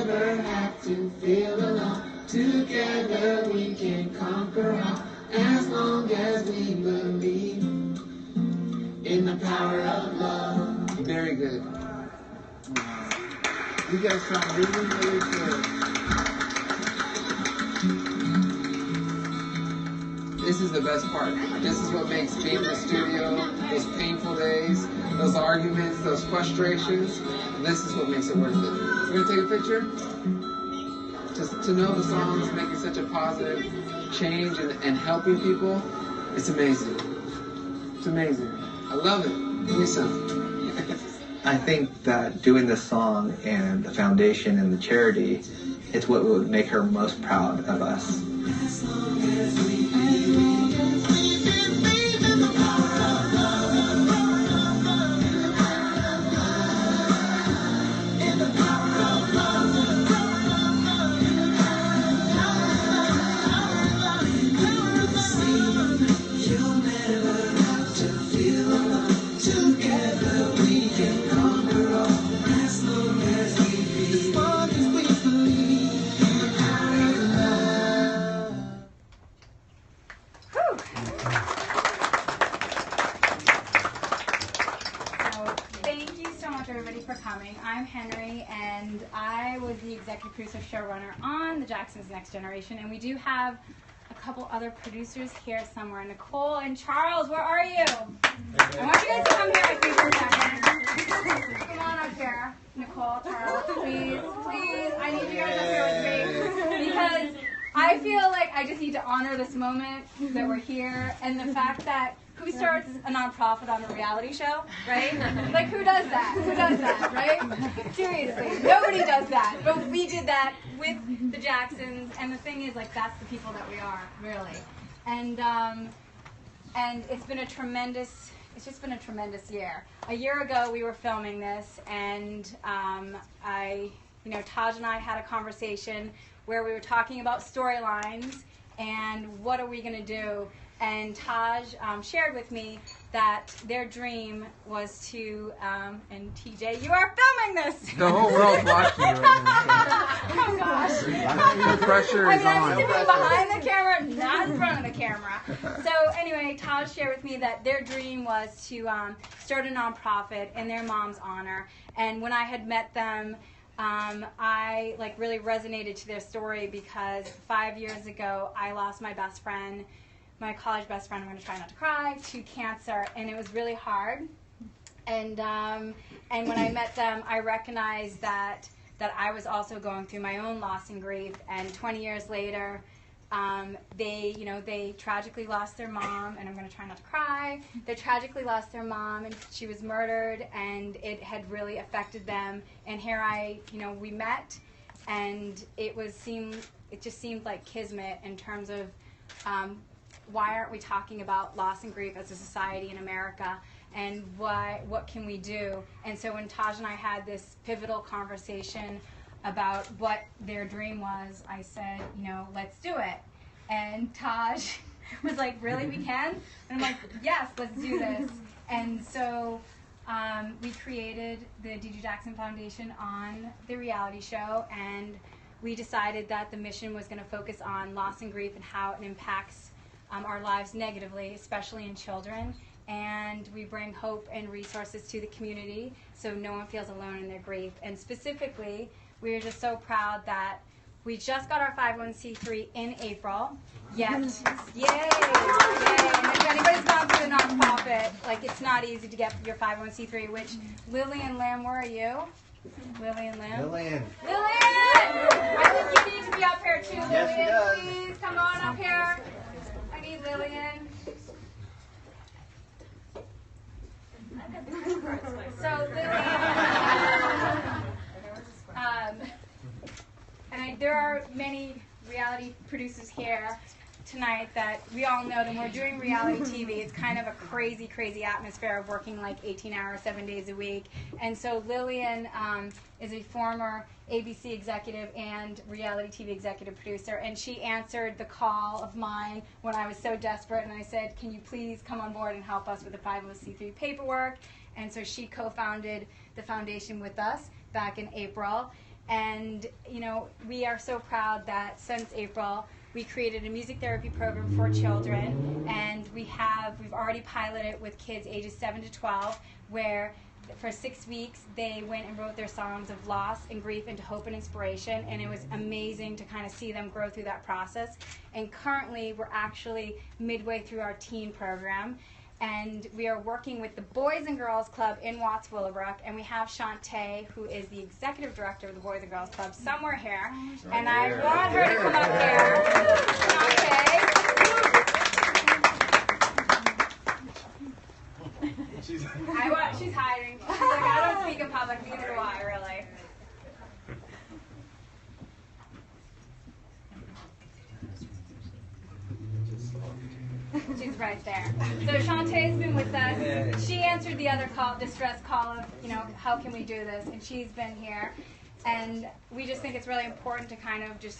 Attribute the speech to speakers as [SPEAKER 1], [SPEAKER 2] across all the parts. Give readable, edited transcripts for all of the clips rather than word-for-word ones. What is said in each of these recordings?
[SPEAKER 1] never have to feel alone. Together we can conquer all, as long as we believe in the power of love. Very good. You guys sound really, really good. This is the best part. This is what makes being in the studio, those painful days, those arguments, those frustrations. This is what makes it worth it. We're going to take a picture. Just to know the songs making such a positive change and helping people, it's amazing. It's amazing. I love it. Give me some.
[SPEAKER 2] I think that doing this song and the foundation and the charity is what would make her most proud of us.
[SPEAKER 1] As long as we believe in the power of love, in the power of love, you'll never have to feel alone. Together we can conquer all, as long as we believe in the power of love.
[SPEAKER 3] Thank you so much, everybody, for coming. I'm Henry, and I was the executive producer showrunner on The Jacksons Next Generation, and we do have a couple other producers here somewhere. Nicole and Charles, where are you? I want you guys to come here with me for a second. Come on up here. Nicole, Charles, please, please. I need you guys up here with me because I feel like I just need to honor this moment that we're here and the fact that who starts a nonprofit on a reality show, right? Like, who does that? Who does that, right? Seriously, nobody does that. But we did that with the Jacksons, and the thing is, like, that's the people that we are, really. And it's been a tremendous, it's just been a tremendous year. A year ago, we were filming this, and Taj and I had a conversation where we were talking about storylines and what are we going to do. And Taj shared with me that their dream was to, and TJ, you are filming this!
[SPEAKER 4] The whole world's watching you right now.
[SPEAKER 3] Oh gosh.
[SPEAKER 4] The pressure is
[SPEAKER 3] I'm
[SPEAKER 4] on.
[SPEAKER 3] used to be behind the camera, not in front of the camera. So anyway, Taj shared with me that their dream was to start a nonprofit in their mom's honor. And when I had met them, I really resonated to their story because 5 years ago, I lost my best friend, my college best friend, I'm going to try not to cry, to cancer, and it was really hard. And when I met them, I recognized that I was also going through my own loss and grief. And 20 years later, they tragically lost their mom, and I'm going to try not to cry. They tragically lost their mom, and she was murdered, and it had really affected them. And here we met, and it just seemed like kismet in terms of why aren't we talking about loss and grief as a society in America, and what can we do? And so when Taj and I had this pivotal conversation about what their dream was, I said, let's do it. And Taj was like, really, we can? And I'm like, yes, let's do this. And so we created the D.J. Jackson Foundation on the reality show, and we decided that the mission was going to focus on loss and grief and how it impacts our lives negatively, especially in children. And we bring hope and resources to the community so no one feels alone in their grief. And specifically, we are just so proud that we just got our 501c3 in April. Yay! And if anybody's gone through the nonprofit, it's not easy to get your 501c3, which Lillian Lim, where are you? Lillian Lim?
[SPEAKER 2] Lillian!
[SPEAKER 3] I think you need to be up here too, Lillian.
[SPEAKER 2] Yes, she does.
[SPEAKER 3] Please come on up here. I need Lillian. So Lillian, there are many reality producers here tonight that we all know them. We're doing reality TV. It's kind of a crazy, crazy atmosphere of working 18 hours, 7 days a week. And so Lillian is a former ABC executive and reality TV executive producer, and she answered the call of mine when I was so desperate, and I said, can you please come on board and help us with the 501c3 paperwork? And so she co-founded the foundation with us back in April. And, you know, we are so proud that since April, we created a music therapy program for children, and we've already piloted with kids ages 7 to 12, where for 6 weeks they went and wrote their songs of loss and grief into hope and inspiration, and it was amazing to kind of see them grow through that process. And currently we're actually midway through our teen program, and we are working with the Boys and Girls Club in Watts Willowbrook, and we have Shantae, who is the executive director of the Boys and Girls Club, somewhere here, and I want her to come up here. Shantae. She's hiding. She's like, I don't speak in public, neither do I, really. She's right there. So Shantae's been with us. She answered the other call, distress call of, you know, how can we do this? And she's been here. And we just think it's really important to kind of just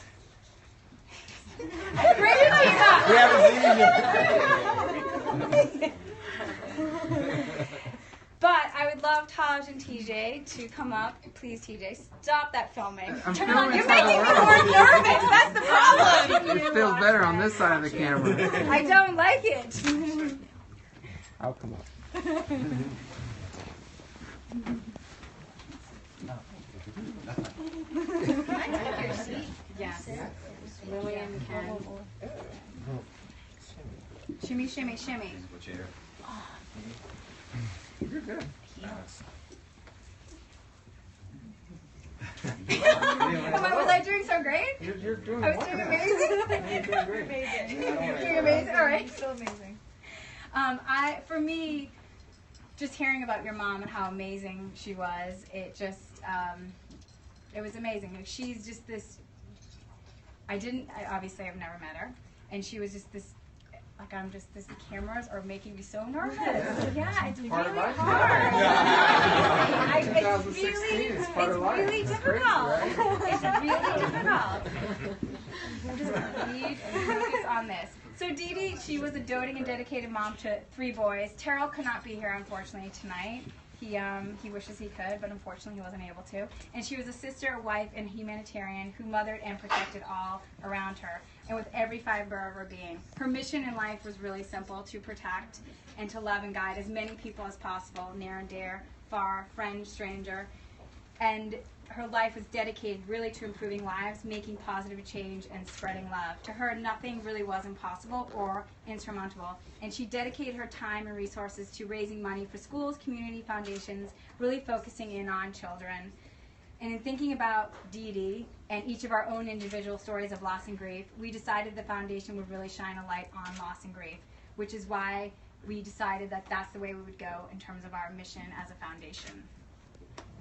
[SPEAKER 3] bring your team up.
[SPEAKER 4] We haven't seen you.
[SPEAKER 3] But I would love Taj and TJ to come up. Please, TJ, stop that filming. Turn it on. You're making me more nervous. That's the problem.
[SPEAKER 1] It feels better on this side of the camera.
[SPEAKER 3] I don't like it.
[SPEAKER 1] I'll come up.
[SPEAKER 3] Yes. Lily and Ken. Shimmy, shimmy, shimmy.
[SPEAKER 1] You're good.
[SPEAKER 3] Was I doing so great?
[SPEAKER 1] You're doing
[SPEAKER 3] I was doing amazing.
[SPEAKER 1] You're doing great.
[SPEAKER 3] Doing amazing. All right. Still amazing. For me, just hearing about your mom and how amazing she was, it just, it was amazing. Like, she's just this. Obviously I've never met her, and she was just this. Like, the cameras are making me so nervous. Yeah, it's really hard. It's really difficult. It's really difficult. Just breathe and focus on this. So Dee Dee, she was a doting and dedicated mom to 3 boys. Terrell could not be here, unfortunately, tonight. He wishes he could, but unfortunately he wasn't able to. And she was a sister, wife, and humanitarian who mothered and protected all around her, and with every fiber of her being. Her mission in life was really simple: to protect and to love and guide as many people as possible, near and dear, far, friend, stranger. And her life was dedicated really to improving lives, making positive change, and spreading love. To her, nothing really was impossible or insurmountable, and she dedicated her time and resources to raising money for schools, community foundations, really focusing in on children. And in thinking about Dee Dee and each of our own individual stories of loss and grief, we decided the foundation would really shine a light on loss and grief, which is why we decided that that's the way we would go in terms of our mission as a foundation.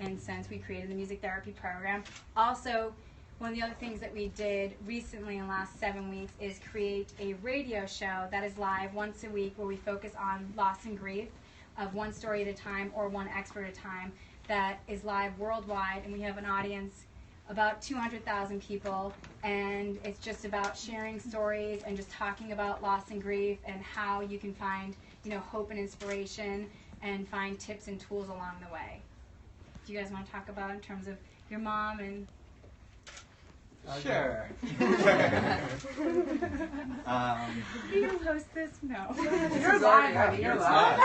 [SPEAKER 3] And since we created the music therapy program, also one of the other things that we did recently in the last 7 weeks is create a radio show that is live once a week, where we focus on loss and grief of one story at a time or one expert at a time, that is live worldwide, and we have an audience about 200,000 people, and it's just about sharing stories and just talking about loss and grief and how you can find, you know, hope and inspiration and find tips and tools along the way. Do you guys want to talk about in terms of your mom and?
[SPEAKER 2] Sure.
[SPEAKER 3] You gonna post this? No.
[SPEAKER 1] You're live, honey. You're live.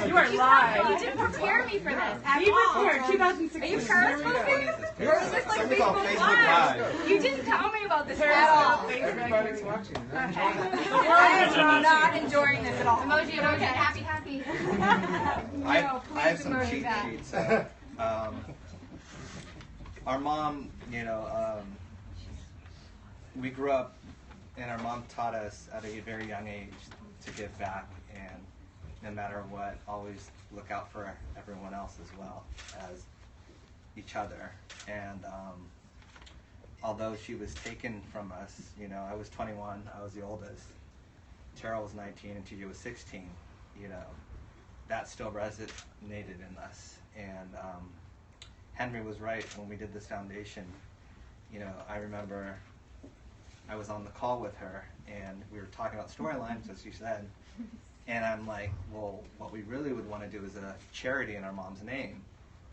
[SPEAKER 3] You are live. You didn't prepare me for this at all.
[SPEAKER 5] Prepared. 2016.
[SPEAKER 3] Are you periscoping? Or is this like
[SPEAKER 2] It's called
[SPEAKER 3] Facebook
[SPEAKER 2] Facebook
[SPEAKER 3] Live?
[SPEAKER 2] Live.
[SPEAKER 3] You didn't tell me about this at all.
[SPEAKER 1] Everybody's watching.
[SPEAKER 3] Okay. I am not enjoying this at all. Emoji, emoji, happy, happy.
[SPEAKER 2] I have some
[SPEAKER 3] emoji
[SPEAKER 2] cheat
[SPEAKER 3] that.
[SPEAKER 2] sheets. Our mom, you know, we grew up, and our mom taught us at a very young age to give back, and no matter what, always look out for everyone else as well as each other. And although she was taken from us, you know, I was 21, I was the oldest. Terrell was 19 and TJ was 16. You know, that still resonated in us. And Henry was right when we did this foundation. You know, I remember I was on the call with her, and we were talking about storylines, as she said. And I'm like, well, what we really would want to do is a charity in our mom's name.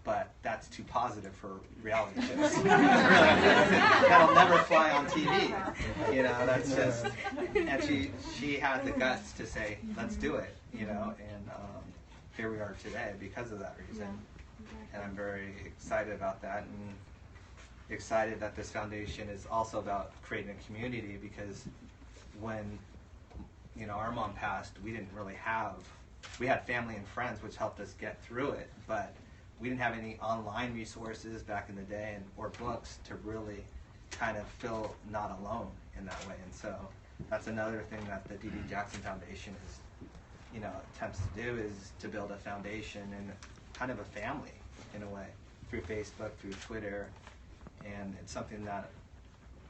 [SPEAKER 2] but that's too positive for reality shows. Really, that'll never fly on TV. You know, that's just. And she had the guts to say, "Let's do it." You know, and here we are today because of that reason. And I'm very excited about that, and excited that this foundation is also about creating a community, because when our mom passed, we didn't really have, we had family and friends which helped us get through it, but we didn't have any online resources back in the day or books to really kind of feel not alone in that way. And so that's another thing that the D.D. Jackson Foundation is, attempts to do, is to build a foundation and kind of a family in a way, through Facebook, through Twitter. And it's something that,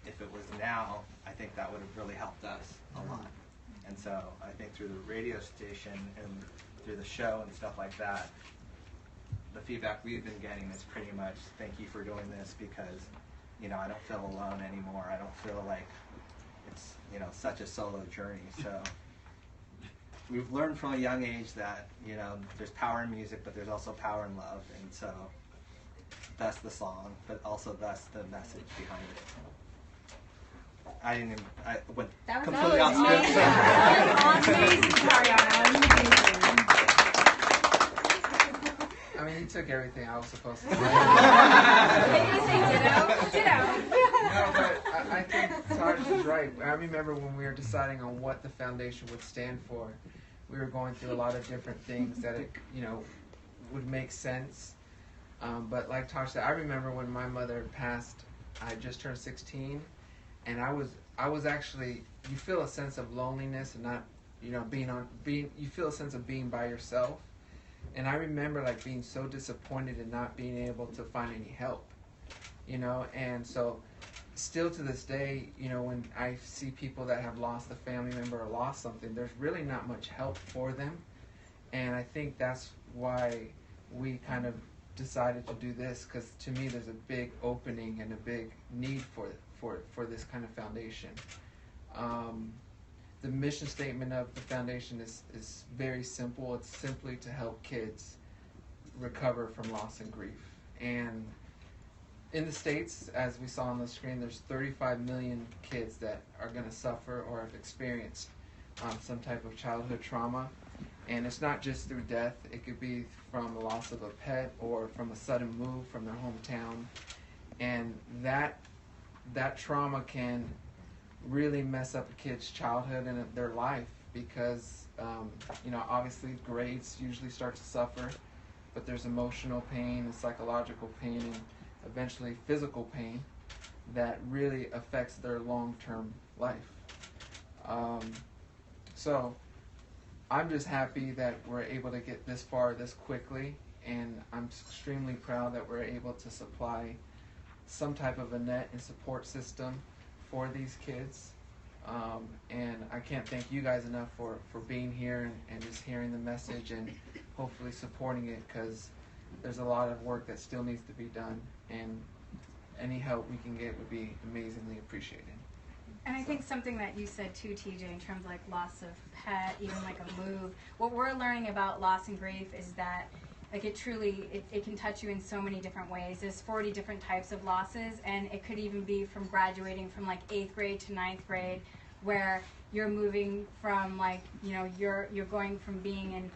[SPEAKER 2] if it was now, I think that would have really helped us a lot. And so I think through the radio station and through the show and stuff like that, the feedback we've been getting is pretty much, thank you for doing this, because I don't feel alone anymore. I don't feel like it's such a solo journey. So we've learned from a young age that there's power in music, but there's also power in love. And so that's the song, but also that's the message behind it. I went completely off script.
[SPEAKER 1] I mean, you took everything I was supposed to say. No, but I think Taj is right. I remember when we were deciding on what the foundation would stand for, we were going through a lot of different things that would make sense. But like Taj said, I remember when my mother passed, I just turned 16, and I was actually, you feel a sense of loneliness and not, you feel a sense of being by yourself. And I remember like being so disappointed in not being able to find any help, and so still to this day, when I see people that have lost a family member or lost something, there's really not much help for them. And I think that's why we kind of decided to do this, because to me there's a big opening and a big need for this kind of foundation. The mission statement of the foundation is very simple. It's simply to help kids recover from loss and grief. And in the States, as we saw on the screen, there's 35 million kids that are going to suffer or have experienced some type of childhood trauma. And it's not just through death. It could be from the loss of a pet or from a sudden move from their hometown. And that trauma can really mess up a kid's childhood and their life, because obviously grades usually start to suffer, but there's emotional pain and psychological pain and eventually physical pain that really affects their long-term life. So I'm just happy that we're able to get this far this quickly, and I'm extremely proud that we're able to supply some type of a net and support system for these kids. And I can't thank you guys enough for being here and just hearing the message and hopefully supporting it, because there's a lot of work that still needs to be done, and any help we can get would be amazingly appreciated.
[SPEAKER 3] And I think something that you said too, TJ, in terms of like loss of pet, even like a move, what we're learning about loss and grief is that like it can touch you in so many different ways. There's 40 different types of losses, and it could even be from graduating from like 8th grade to 9th grade, where you're moving from like, you're going from being in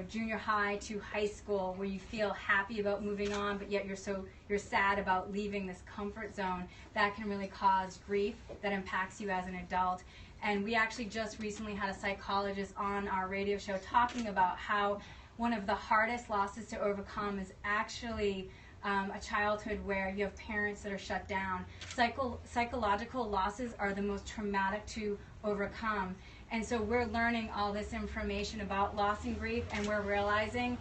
[SPEAKER 3] junior high to high school, where you feel happy about moving on, but yet you're sad about leaving this comfort zone. That can really cause grief that impacts you as an adult. And we actually just recently had a psychologist on our radio show talking about how one of the hardest losses to overcome is actually a childhood where you have parents that are shut down. Psychological losses are the most traumatic to overcome. And so we're learning all this information about loss and grief, and we're realizing,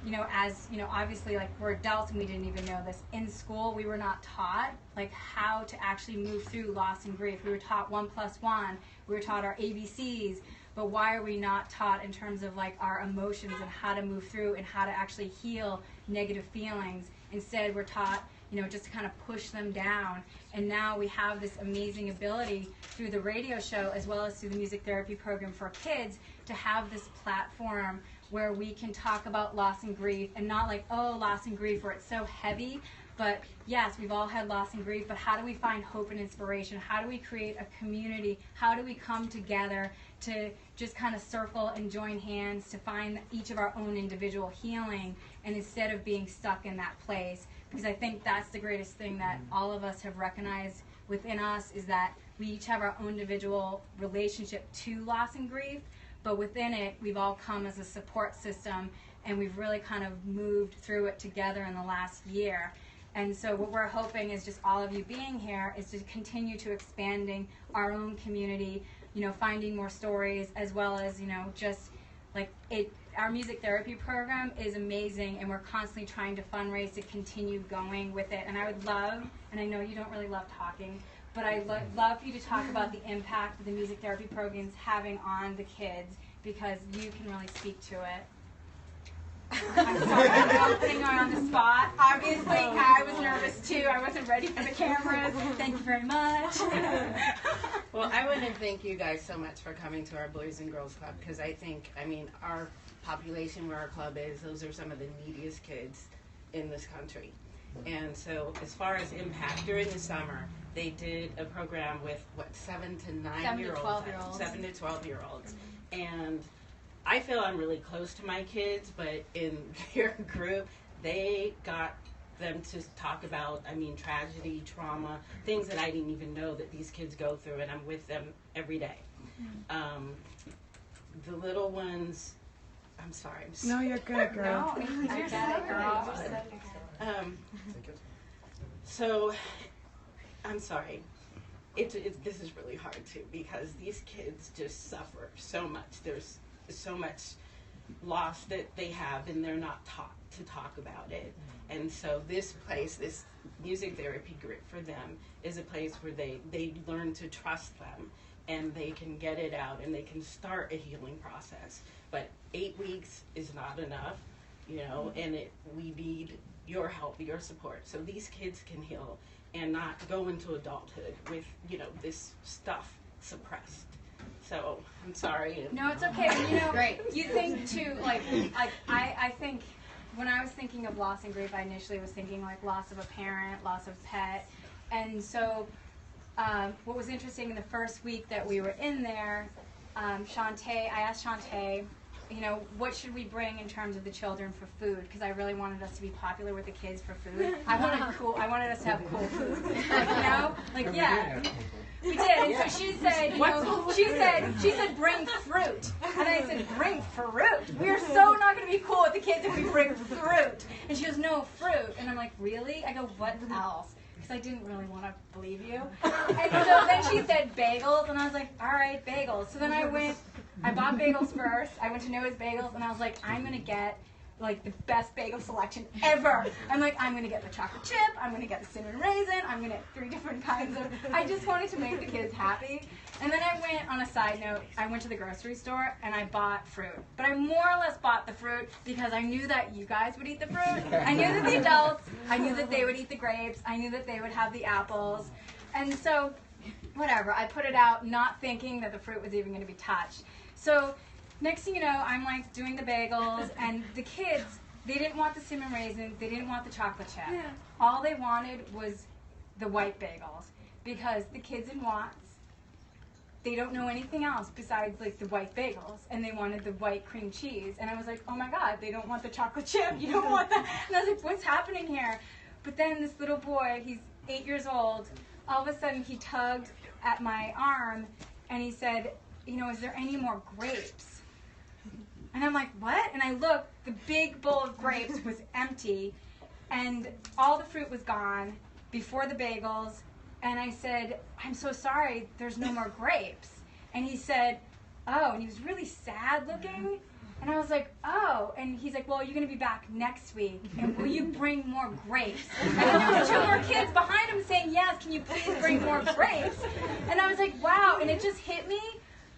[SPEAKER 3] obviously, like, we're adults and we didn't even know this. In school, we were not taught, like, how to actually move through loss and grief. We were taught 1 + 1. We were taught our ABCs. But why are we not taught in terms of, like, our emotions and how to move through and how to actually heal negative feelings? Instead, we're taught, just to kind of push them down. And now we have this amazing ability through the radio show, as well as through the music therapy program for kids, to have this platform where we can talk about loss and grief, and not like, oh, loss and grief, where it's so heavy. But yes, we've all had loss and grief, but how do we find hope and inspiration? How do we create a community? How do we come together to just kind of circle and join hands to find each of our own individual healing, and instead of being stuck in that place? Because I think that's the greatest thing that all of us have recognized within us, is that we each have our own individual relationship to loss and grief, but within it, we've all come as a support system, and we've really kind of moved through it together in the last year. And so what we're hoping is just all of you being here is to continue to expanding our own community, you know, finding more stories, as well as, you know, just like our music therapy program is amazing, and we're constantly trying to fundraise to continue going with it. And I would love, and I know you don't really love talking, but I'd love for you to talk about the impact that the music therapy program's having on the kids, because you can really speak to it. I'm sorry, I'm putting her on the spot. Obviously, I was nervous too. I wasn't ready for the cameras. Thank you very much.
[SPEAKER 5] Well, I want to thank you guys so much for coming to our Boys and Girls Club, because I think, I mean, our population where our club is, those are some of the neediest kids in this country. And so as far as impact, during the summer, they did a program with, 7 to 12-year-olds. 7 to 12-year-olds. And I feel I'm really close to my kids, but in their group, they got them to talk about, I mean, tragedy, trauma, things that I didn't even know that these kids go through, and I'm with them every day. The little ones, I'm sorry.
[SPEAKER 4] No, you're good, girl.
[SPEAKER 3] No, you're good, girl.
[SPEAKER 5] So, I'm sorry. This is really hard too, because these kids just suffer so much. There's so much loss that they have, and they're not taught to talk about it. And so this place, this music therapy group for them, is a place where they learn to trust them, and they can get it out, and they can start a healing process. But 8 weeks is not enough, you know, and we need your help, your support, so these kids can heal and not go into adulthood with, you know, this stuff suppressed. So I'm sorry.
[SPEAKER 3] No, it's okay. You know, you think too, like I think when I was thinking of loss and grief, I initially was thinking like loss of a parent, loss of pet. And so what was interesting in the first week that we were in there, I asked Shantae, you know, what should we bring in terms of the children for food? Because I really wanted us to be popular with the kids for food. I wanted us to have cool food. Like, you know, like, yeah. We did, and so she said, you know, she said bring fruit, and I said bring fruit. We're so not going to be cool with the kids if we bring fruit. And she goes, no, fruit. And I'm like, really? I go, what else? Because I didn't really want to believe you. And so then she said bagels, and I was like, all right, bagels. So then I bought bagels first. I went to Noah's Bagels, and I was like, I'm going to get like the best bagel selection ever. I'm like, I'm going to get the chocolate chip, I'm going to get the cinnamon raisin, I'm going to get 3 different kinds of, I just wanted to make the kids happy. And then I went, on a side note, I went to the grocery store and I bought fruit. But I more or less bought the fruit because I knew that you guys would eat the fruit. I knew that the adults, I knew that they would eat the grapes, I knew that they would have the apples. And so, whatever, I put it out not thinking that the fruit was even going to be touched. So, next thing you know, I'm like doing the bagels, and the kids, they didn't want the cinnamon raisin, they didn't want the chocolate chip. Yeah. All they wanted was the white bagels, because the kids in Watts, they don't know anything else besides like the white bagels, and they wanted the white cream cheese. And I was like, oh my God, they don't want the chocolate chip, you don't want that. And I was like, what's happening here? But then this little boy, he's 8 years old, all of a sudden he tugged at my arm, and he said, you know, is there any more grapes? And I'm like, what? And I looked, the big bowl of grapes was empty, and all the fruit was gone before the bagels. And I said, I'm so sorry, there's no more grapes. And he said, oh, and he was really sad looking. And I was like, oh. And he's like, well, you're going to be back next week, and will you bring more grapes? And then there were 2 more kids behind him saying, yes, can you please bring more grapes? And I was like, wow. And it just hit me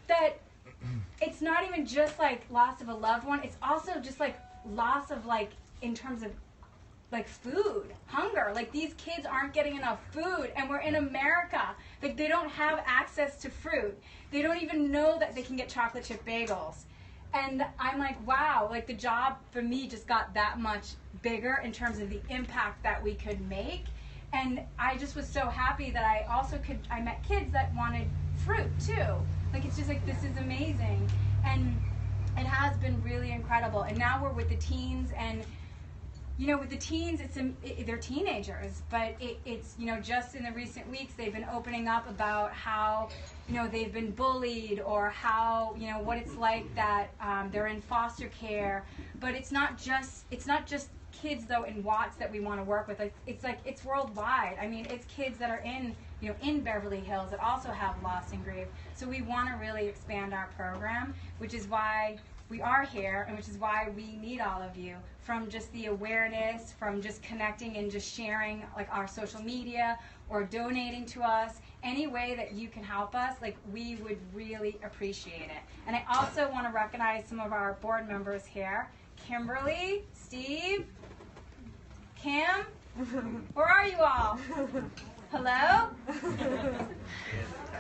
[SPEAKER 3] that it's not even just like loss of a loved one, it's also just like loss of like in terms of like food, hunger. Like these kids aren't getting enough food, and we're in America. Like they don't have access to fruit. They don't even know that they can get chocolate chip bagels. And I'm like, wow, like the job for me just got that much bigger in terms of the impact that we could make. And I just was so happy that I met kids that wanted fruit too. Like, it's just like, this is amazing. And it has been really incredible. And now we're with the teens, and you know, with the teens, they're teenagers, but it's, you know, just in the recent weeks, they've been opening up about how, you know, they've been bullied, or how, you know, what it's like that they're in foster care. But it's not just kids, though, in Watts that we want to work with. It's worldwide. I mean, it's kids that are in Beverly Hills that also have loss and grief. So we want to really expand our program, which is why we are here, and which is why we need all of you, from just the awareness, from just connecting and just sharing like our social media, or donating to us. Any way that you can help us, like, we would really appreciate it. And I also want to recognize some of our board members here. Kimberly, Steve, Kim, where are you all? Hello?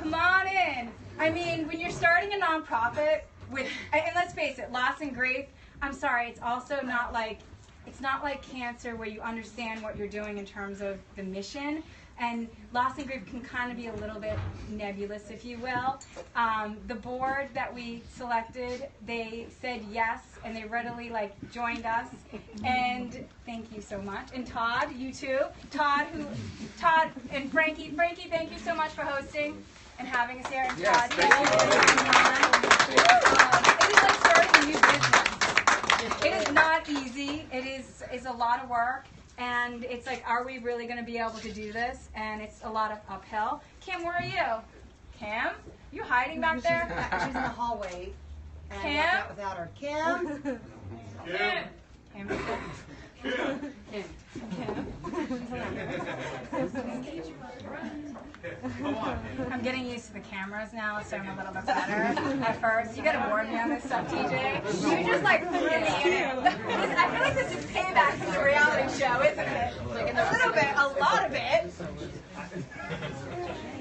[SPEAKER 3] Come on in. I mean, when you're starting a nonprofit with, and let's face it, loss and grief, I'm sorry, it's also not like cancer, where you understand what you're doing in terms of the mission. And loss and grief can kind of be a little bit nebulous, if you will. The board that we selected, they said yes, and they readily joined us. And thank you so much. And Todd, you too. Todd and Frankie, thank you so much for hosting and having us here. And
[SPEAKER 1] Yes,
[SPEAKER 3] Todd,
[SPEAKER 1] thank you.
[SPEAKER 3] it is like starting a new business. It is not easy. It is a lot of work. And it's like, are we really going to be able to do this? And it's a lot of uphill. Kim, where are you? Kim? You hiding back there?
[SPEAKER 6] She's in the hallway. And
[SPEAKER 3] Kim?
[SPEAKER 6] walked out without her. Kim?
[SPEAKER 3] Kim. Kim. I'm getting used to the cameras now, so I'm a little bit better. At first, you gotta warn me on this stuff, TJ. You just threw me in. I feel like this is payback from the reality show, isn't it? A little bit, a lot of it.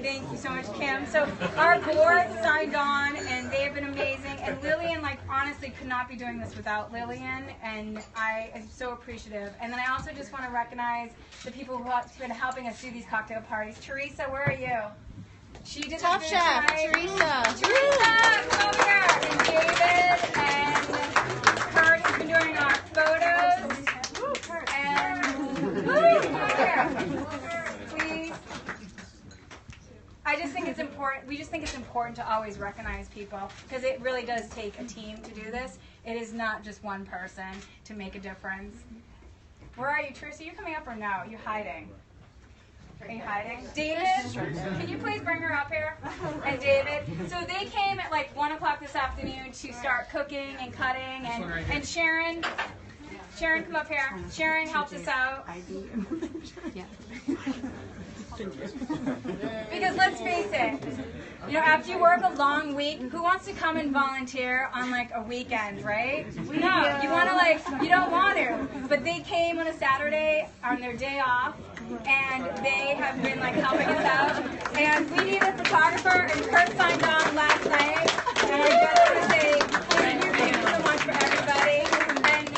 [SPEAKER 3] Thank you so much, Kim. So our board signed on, and they have been amazing. And Lillian, honestly, could not be doing this without Lillian, and I am so appreciative. And then I also just want to recognize the people who have been helping us do these cocktail parties. Teresa, where are you? She did
[SPEAKER 6] Top
[SPEAKER 3] the food
[SPEAKER 6] chef,
[SPEAKER 3] tonight.
[SPEAKER 6] Teresa.
[SPEAKER 3] Come over here. And David and Kurt has been doing our photos. And come over here. Please. I just think it's important. We just think it's important to always recognize people, because it really does take a team to do this. It is not just one person to make a difference. Where are you, Teresa? Are you coming up or no? Are you hiding? Are you hiding? David, can you please bring her up here? And David. So they came at 1 o'clock this afternoon to start cooking and cutting. And Sharon, come up here. Sharon helped us out. Because let's face it, after you work a long week, who wants to come and volunteer on a weekend, right? No, you don't want to. But they came on a Saturday on their day off, and they have been helping us out. And we need a photographer, and Kurt signed on last night. And I just want to say thank you so much for everybody. And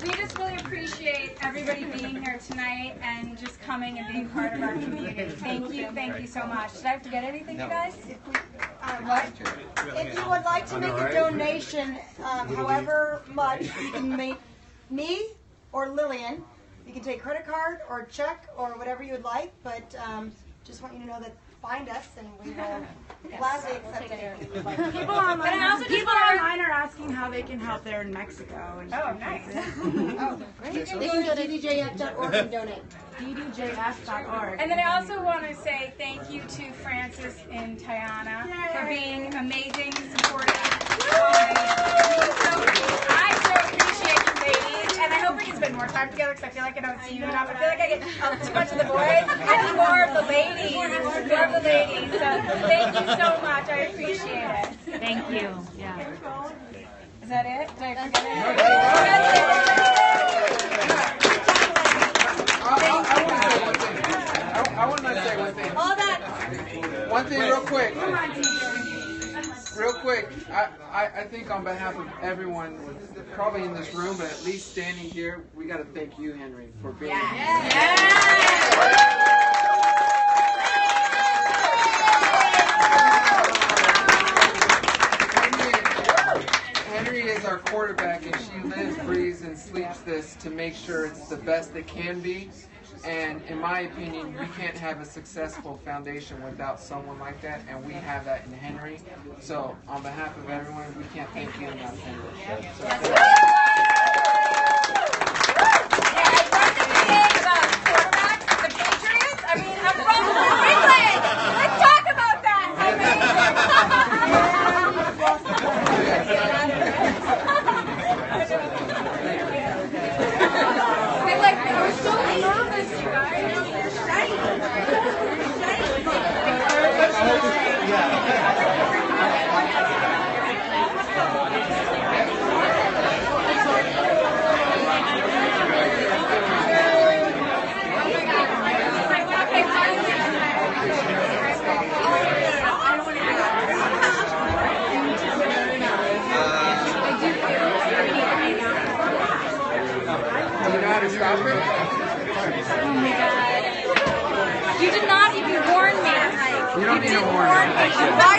[SPEAKER 3] we just really appreciate everybody being here tonight and just coming and being part of our community. Thank you so much. Did I forget anything, you guys?
[SPEAKER 6] If you would like to make a donation, however much, you can make me or Lillian. You can take credit card or check or whatever you would like, but just want you to know that find us and we will gladly accept anything you'd like.
[SPEAKER 7] People online are asking how they can help there in Mexico. And
[SPEAKER 3] Oh, nice.
[SPEAKER 6] They can go to ddjf.org and donate.
[SPEAKER 7] ddjf.org.
[SPEAKER 3] And then I also want to say thank you to Francis and Tiana for being amazing, supportive. I so appreciate you ladies, and I hope we can spend more time together, because I feel like I don't see you enough. I feel like I get too much of the boys. I need more of the ladies. So thank you so much. I appreciate it.
[SPEAKER 7] Thank you. Yeah.
[SPEAKER 3] Is that it? Did I forget
[SPEAKER 1] I want to say one thing.
[SPEAKER 6] All that.
[SPEAKER 1] One thing real quick. Real quick, I think on behalf of everyone, probably in this room, but at least standing here, we got to thank you, Henry, for being Henry is our quarterback, and she lives, breathes, and sleeps this to make sure it's the best it can be. And in my opinion, we can't have a successful foundation without someone like that, and we have that in Henry. So on behalf of everyone, we can't thank you enough, Henry. So,
[SPEAKER 3] Let's talk about that. I was so nervous, you guys.
[SPEAKER 1] do you know how to stop it?
[SPEAKER 3] Oh my God. You did not even warn me.
[SPEAKER 1] You don't need to warn me.